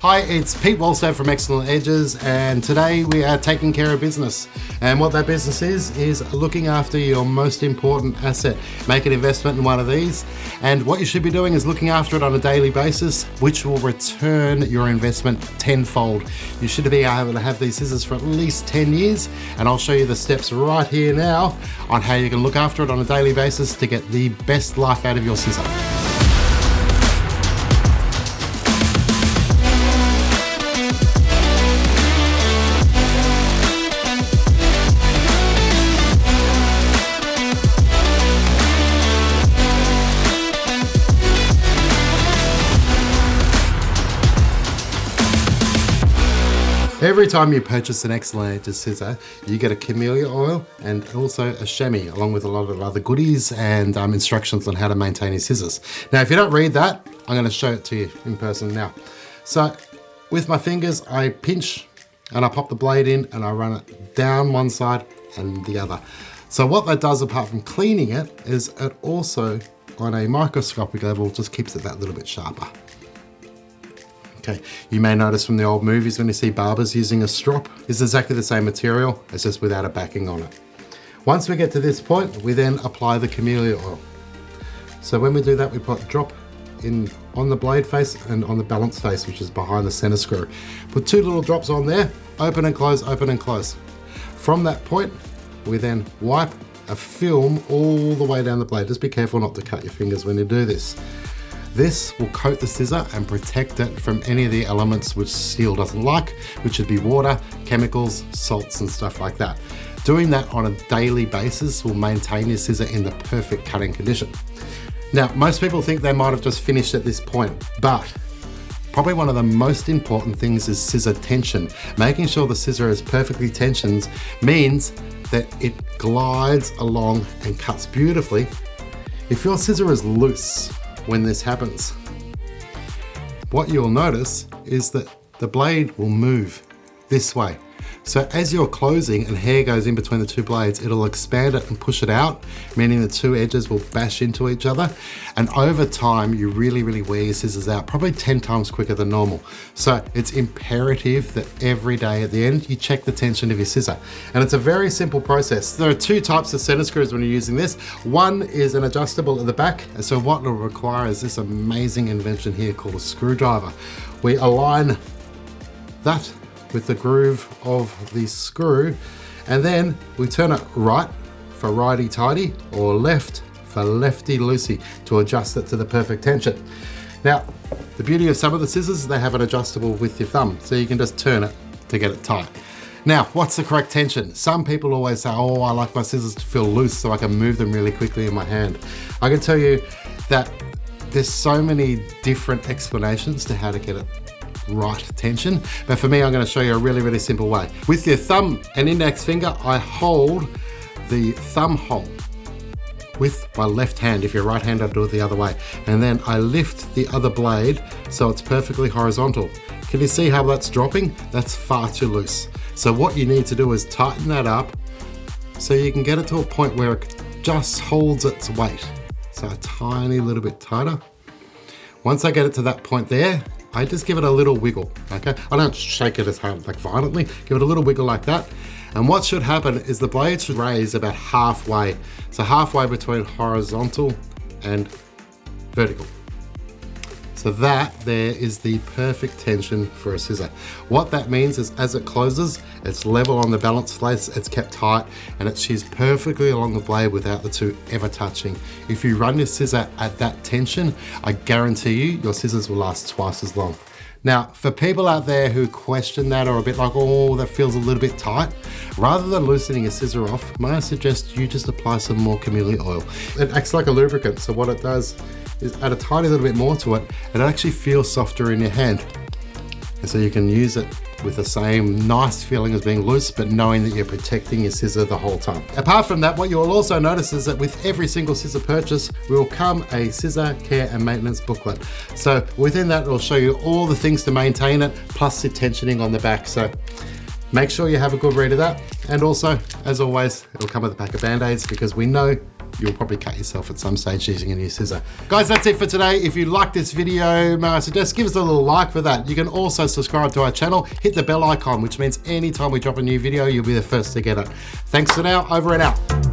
Hi, it's Pete Wolstad from Excellent Edges, and today we are taking care of business. And what that business is looking after your most important asset. Make an investment in one of these, and what you should be doing is looking after it on a daily basis, which will return your investment tenfold. You should be able to have these scissors for at least 10 years, and I'll show you the steps right here now on how you can look after it on a daily basis to get the best life out of your scissor. Every time you purchase an Excellent Edges scissor, you get a camellia oil and also a chamois, along with a lot of other goodies and instructions on how to maintain your scissors. Now, if you don't read that, I'm going to show it to you in person now. So, with my fingers, I pinch and I pop the blade in and I run it down one side and the other. So what that does, apart from cleaning it, is it also, on a microscopic level, just keeps it that little bit sharper. Okay, you may notice from the old movies when you see barbers using a strop, it's exactly the same material, it's just without a backing on it. Once we get to this point, we then apply the camellia oil. So when we do that, we put a drop in on the blade face and on the balance face, which is behind the center screw. Put 2 little drops on there, open and close, open and close. From that point, we then wipe a film all the way down the blade. Just be careful not to cut your fingers when you do this. This will coat the scissor and protect it from any of the elements which steel doesn't like, which would be water, chemicals, salts and stuff like that. Doing that on a daily basis will maintain your scissor in the perfect cutting condition. Now, most people think they might have just finished at this point, but probably one of the most important things is scissor tension. Making sure the scissor is perfectly tensioned means that it glides along and cuts beautifully. If your scissor is loose when this happens, what you'll notice is that the blade will move this way. So as you're closing and hair goes in between the 2 blades, it'll expand it and push it out, meaning the 2 edges will bash into each other. And over time, you really wear your scissors out, probably 10 times quicker than normal. So it's imperative that every day at the end, you check the tension of your scissor. And it's a very simple process. There are 2 types of center screws when you're using this. One is an adjustable at the back. And so what it'll require is this amazing invention here called a screwdriver. We align that with the groove of the screw, and then we turn it right for righty-tighty or left for lefty-loosey to adjust it to the perfect tension. Now, the beauty of some of the scissors, they have an adjustable with your thumb, so you can just turn it to get it tight. Now, what's the correct tension? Some people always say, oh, I like my scissors to feel loose so I can move them really quickly in my hand. I can tell you that there's so many different explanations to how to get it right tension, but for me, I'm going to show you a really simple way. With your thumb and index finger, I hold the thumb hole with my left hand. If you're right hand, I'll do it the other way. And then I lift the other blade so it's perfectly horizontal. Can you see how that's dropping? That's far too loose. So what you need to do is tighten that up so you can get it to a point where it just holds its weight. So a tiny little bit tighter. Once I get it to that point there, I just give it a little wiggle, okay? I don't shake it as hard, like violently, give it a little wiggle like that. And what should happen is the blade should raise about halfway. So halfway between horizontal and vertical. So that there is the perfect tension for a scissor. What that means is as it closes, it's level on the balance face, it's kept tight, and it shears perfectly along the blade without the 2 ever touching. If you run your scissor at that tension, I guarantee you, your scissors will last twice as long. Now, for people out there who question that or are a bit like, oh, that feels a little bit tight, rather than loosening a scissor off, may I suggest you just apply some more camellia oil. It acts like a lubricant, so what it does is add a tiny little bit more to it, and it actually feels softer in your hand. And so you can use it with the same nice feeling as being loose, but knowing that you're protecting your scissor the whole time. Apart from that, what you'll also notice is that with every single scissor purchase will come a scissor care and maintenance booklet. So within that, it'll show you all the things to maintain it, plus the tensioning on the back. So make sure you have a good read of that. And also, as always, it'll come with a pack of Band-Aids because we know you'll probably cut yourself at some stage using a new scissor. Guys, that's it for today. If you like this video, may I suggest give us a little like for that. You can also subscribe to our channel, hit the bell icon, which means anytime we drop a new video, you'll be the first to get it. Thanks for now, over and out.